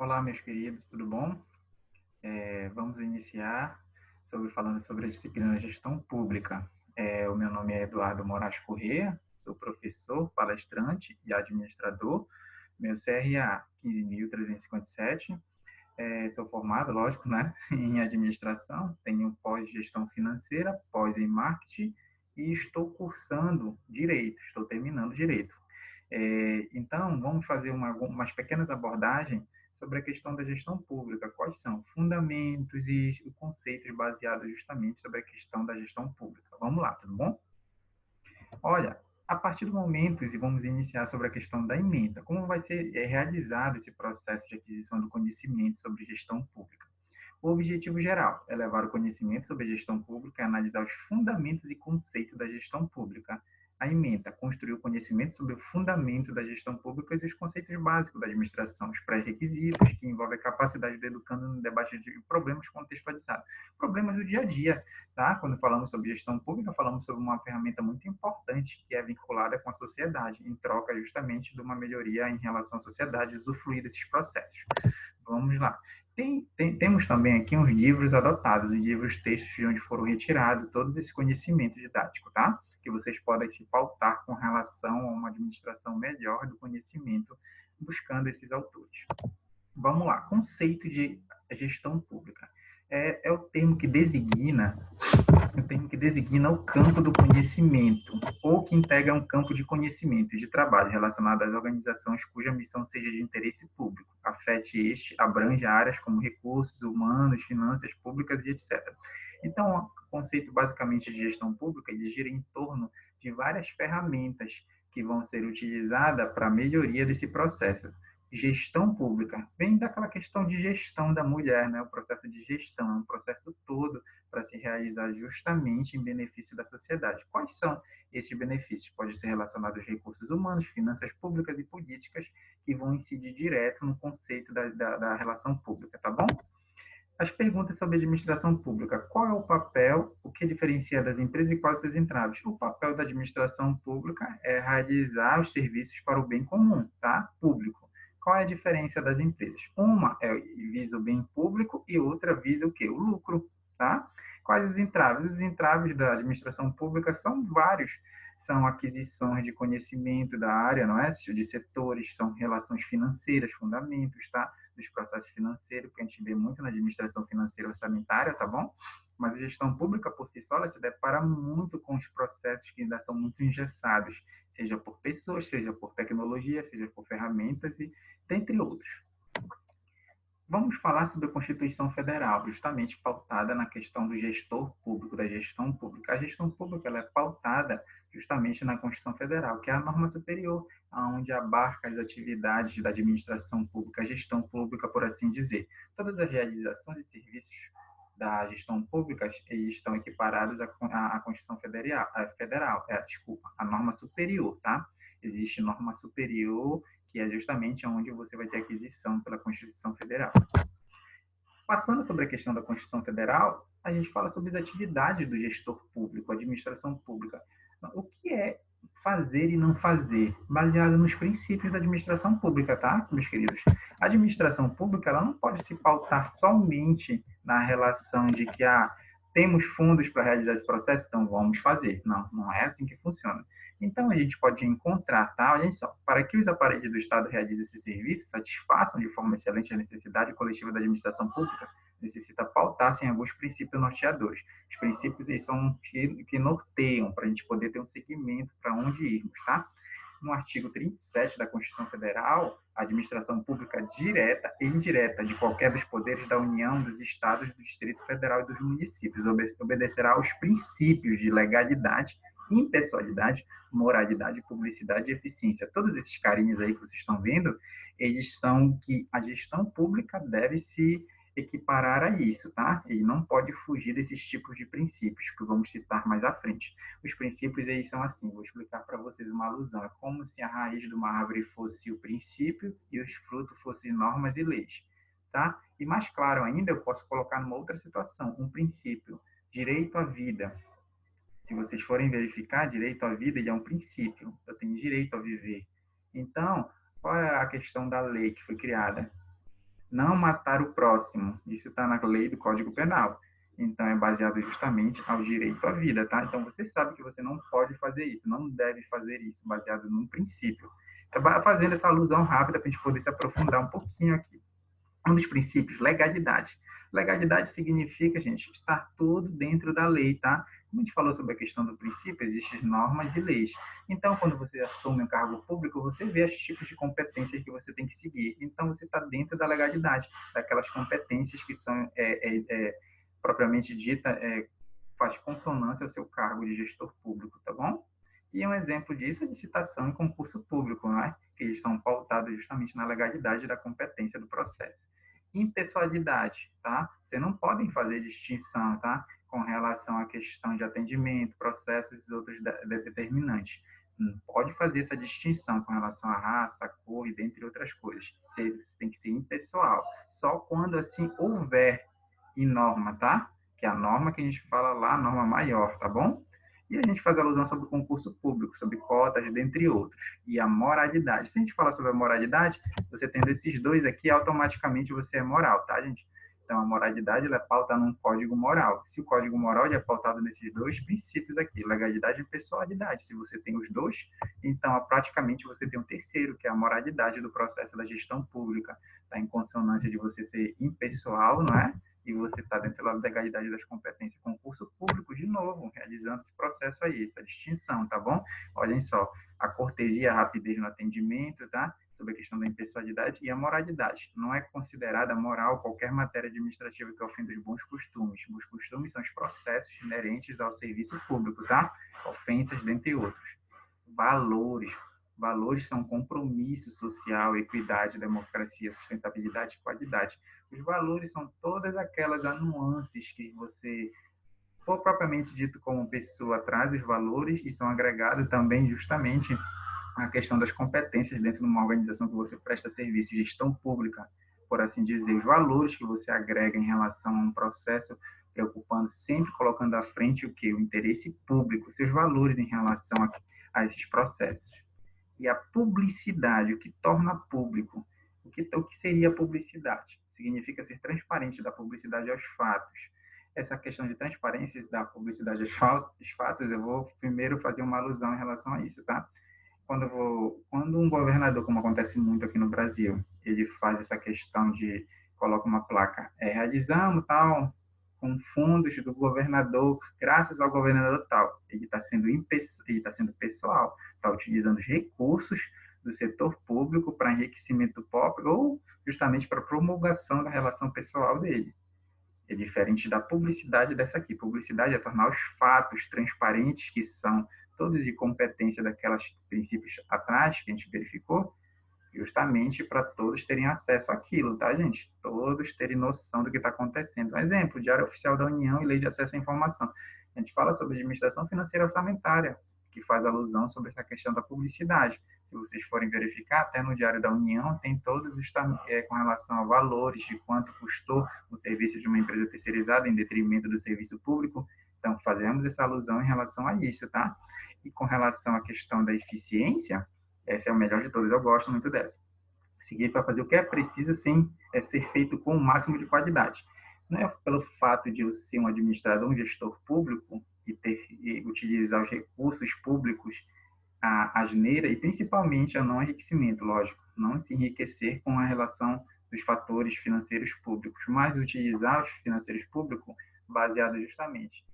Olá, meus queridos, tudo bom? Vamos iniciar falando sobre a disciplina Gestão Pública. O meu nome é Eduardo Moraes Corrêa, sou professor, palestrante e administrador. Meu CRA 15.357. Sou formado, lógico, né, em administração, tenho pós-gestão financeira, pós em marketing e estou cursando direito, estou terminando direito. Então, vamos fazer umas pequenas abordagens sobre a questão da gestão pública. Quais são fundamentos e conceitos baseados justamente sobre a questão da gestão pública? Vamos lá, tudo bom? Olha, a partir do momento, e vamos iniciar sobre a questão da ementa, como vai ser realizado esse processo de aquisição do conhecimento sobre gestão pública? O objetivo geral é levar o conhecimento sobre a gestão pública e analisar os fundamentos e conceitos da gestão pública. A ementa construir o conhecimento sobre o fundamento da gestão pública e os conceitos básicos da administração, os pré-requisitos, que envolvem a capacidade do educando no debate de problemas contextualizados. Problemas do dia a dia, tá? Quando falamos sobre gestão pública, falamos sobre uma ferramenta muito importante que é vinculada com a sociedade, em troca justamente de uma melhoria em relação à sociedade, usufruir desses processos. Vamos lá. Temos também aqui uns livros adotados, os livros textos de onde foram retirados todo esse conhecimento didático, tá? Que vocês podem se pautar com relação a uma administração melhor do conhecimento, buscando esses autores. Vamos lá. Conceito de gestão pública. É o termo que designa o campo do conhecimento, ou que integra um campo de conhecimento e de trabalho relacionado às organizações cuja missão seja de interesse público, afete este, abrange áreas como recursos humanos, finanças públicas e etc. Então, o conceito basicamente de gestão pública ele gira em torno de várias ferramentas que vão ser utilizadas para a melhoria desse processo. Gestão pública vem daquela questão de gestão da mulher, né? O processo de gestão é um processo todo para se realizar justamente em benefício da sociedade. Quais são esses benefícios? Pode ser relacionado aos recursos humanos, finanças públicas e políticas que vão incidir direto no conceito da relação pública, tá bom? As perguntas sobre administração pública. Qual é o papel, o que diferencia das empresas e quais são seus entraves? O papel da administração pública é realizar os serviços para o bem comum, tá? Público. Qual é a diferença das empresas? Uma visa o bem público e outra visa o quê? O lucro, tá? Quais os entraves? Os entraves da administração pública são vários. São aquisições de conhecimento da área, não é? De setores, são relações financeiras, fundamentos, tá? Dos processos financeiros, que a gente vê muito na administração financeira orçamentária, tá bom? Mas a gestão pública, por si só, ela se depara muito com os processos que ainda são muito engessados, seja por pessoas, seja por tecnologia, seja por ferramentas, e dentre outros. Vamos falar sobre a Constituição Federal, justamente pautada na questão do gestor público, da gestão pública. A gestão pública ela é pautada justamente na Constituição Federal, que é a norma superior, onde abarca as atividades da administração pública, a gestão pública, por assim dizer. Todas as realizações e serviços da gestão pública estão equiparados à Constituição Federal, desculpa, a norma superior, tá? Existe norma superior que é justamente onde você vai ter aquisição pela Constituição Federal. Passando sobre a questão da Constituição Federal, a gente fala sobre as atividades do gestor público, administração pública. O que é fazer e não fazer, baseado nos princípios da administração pública, tá, meus queridos? A administração pública ela não pode se pautar somente na relação de que temos fundos para realizar esse processo, então vamos fazer. Não, não é assim que funciona. Então, a gente pode encontrar, tá? Olha só, para que os aparelhos do Estado realizem esse serviço, satisfaçam de forma excelente a necessidade coletiva da administração pública, necessita pautar-se em alguns princípios norteadores. Os princípios eles são que norteiam para a gente poder ter um segmento para onde irmos, tá? No artigo 37 da Constituição Federal, a administração pública direta e indireta de qualquer dos poderes da União, dos Estados, do Distrito Federal e dos municípios obedecerá aos princípios de legalidade, impessoalidade, moralidade, publicidade e eficiência. Todos esses carinhos aí que vocês estão vendo, eles são que a gestão pública deve se equiparar a isso, tá? E não pode fugir desses tipos de princípios que vamos citar mais à frente. Os princípios aí são assim, vou explicar para vocês uma alusão. É como se a raiz de uma árvore fosse o princípio e os frutos fossem normas e leis, tá? E mais claro ainda, eu posso colocar numa outra situação, um princípio, direito à vida. Se vocês forem verificar, direito à vida ele é um princípio. Eu tenho direito a viver. Então, qual é a questão da lei que foi criada? Não matar o próximo. Isso está na lei do Código Penal. Então, é baseado justamente ao direito à vida, tá? Então, você sabe que você não pode fazer isso, não deve fazer isso, baseado num princípio. Então, fazendo essa alusão rápida para a gente poder se aprofundar um pouquinho aqui. Um dos princípios, legalidade. Legalidade significa, gente, estar tudo dentro da lei, tá? Como a gente falou sobre a questão do princípio, existem normas e leis. Então, quando você assume um cargo público, você vê os tipos de competências que você tem que seguir. Então, você está dentro da legalidade, daquelas competências que são propriamente dita, faz consonância ao seu cargo de gestor público, tá bom? E um exemplo disso é licitação e concurso público, né? Que eles são pautados justamente na legalidade da competência do processo. Impessoalidade, tá? Você não podem fazer distinção, tá? Com relação à questão de atendimento, processos e outros determinantes. Não pode fazer essa distinção com relação à raça, à cor e dentre outras coisas. Você tem que ser impessoal. Só quando assim houver em norma, tá? Que é a norma que a gente fala lá, a norma maior, tá bom? E a gente faz alusão sobre o concurso público, sobre cotas, dentre outros. E a moralidade. Se a gente falar sobre a moralidade, você tendo esses dois aqui, automaticamente você é moral, tá, gente? Então, a moralidade ela é pautada num código moral. Se o código moral é pautado nesses dois princípios aqui, legalidade e pessoalidade. Se você tem os dois, então, praticamente você tem um terceiro, que é a moralidade do processo da gestão pública. Está em consonância de você ser impessoal, não é? E você está dentro da legalidade das competências. Concurso público, de novo, realizando esse processo aí, essa distinção, tá bom? Olhem só, a cortesia, a rapidez no atendimento, tá? Sobre a questão da impessoalidade e a moralidade. Não é considerada moral qualquer matéria administrativa que ofenda os bons costumes. Bons costumes são os processos inerentes ao serviço público, tá? Ofensas, dentre outros. Valores. Valores são compromisso social, equidade, democracia, sustentabilidade e qualidade. Os valores são todas aquelas nuances que você, for propriamente dito como pessoa, traz os valores e são agregados também justamente a questão das competências dentro de uma organização que você presta serviço, gestão pública, por assim dizer, os valores que você agrega em relação a um processo, preocupando, sempre colocando à frente o que? O interesse público, seus valores em relação a esses processos. E a publicidade, o que torna público. O que seria a publicidade? Significa ser transparente da publicidade aos fatos. Essa questão de transparência da publicidade aos fatos, eu vou primeiro fazer uma alusão em relação a isso, tá? Quando um governador, como acontece muito aqui no Brasil, ele faz essa questão de coloca uma placa, realizamos tal com fundos do governador, graças ao governador tal. Ele está sendo pessoal, está utilizando os recursos do setor público para enriquecimento próprio ou justamente para promulgação da relação pessoal dele. É diferente da publicidade dessa aqui. Publicidade é tornar os fatos transparentes, que são todos de competência daquelas princípios atrás que a gente verificou, justamente para todos terem acesso àquilo, tá, gente? Todos terem noção do que está acontecendo. Um exemplo, Diário Oficial da União e Lei de Acesso à Informação. A gente fala sobre administração financeira orçamentária, que faz alusão sobre essa questão da publicidade. Se vocês forem verificar, até no Diário da União tem todos os com relação a valores, de quanto custou o serviço de uma empresa terceirizada em detrimento do serviço público. Então, fazemos essa alusão em relação a isso, tá? E com relação à questão da eficiência, essa é a melhor de todas, eu gosto muito dessa. Seguir para fazer o que é preciso sem ser feito com o máximo de qualidade. Não é pelo fato de eu ser um administrador, um gestor público e utilizar os recursos públicos a asneira e principalmente a não enriquecimento, lógico, não se enriquecer com a relação dos fatores financeiros públicos, mas utilizar os financeiros públicos baseado justamente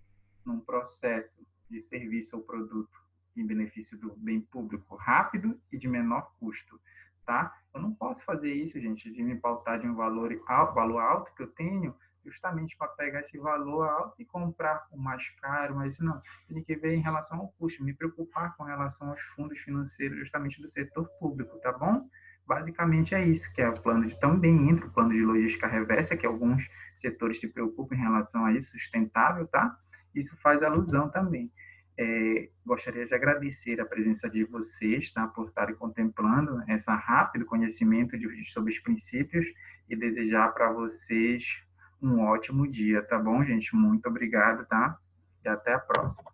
num processo de serviço ou produto em benefício do bem público rápido e de menor custo, tá? Eu não posso fazer isso, gente, de me pautar de um valor alto que eu tenho, justamente para pegar esse valor alto e comprar o mais caro, mas não, tem que ver em relação ao custo, me preocupar com relação aos fundos financeiros justamente do setor público, tá bom? Basicamente é isso, que é o plano de, também entra o plano de logística reversa, que alguns setores se preocupam em relação a isso, sustentável, tá? Isso faz alusão também. Gostaria de agradecer a presença de vocês, tá, por estarem contemplando esse rápido conhecimento sobre os princípios e desejar para vocês um ótimo dia, tá bom, gente? Muito obrigado, tá? E até a próxima.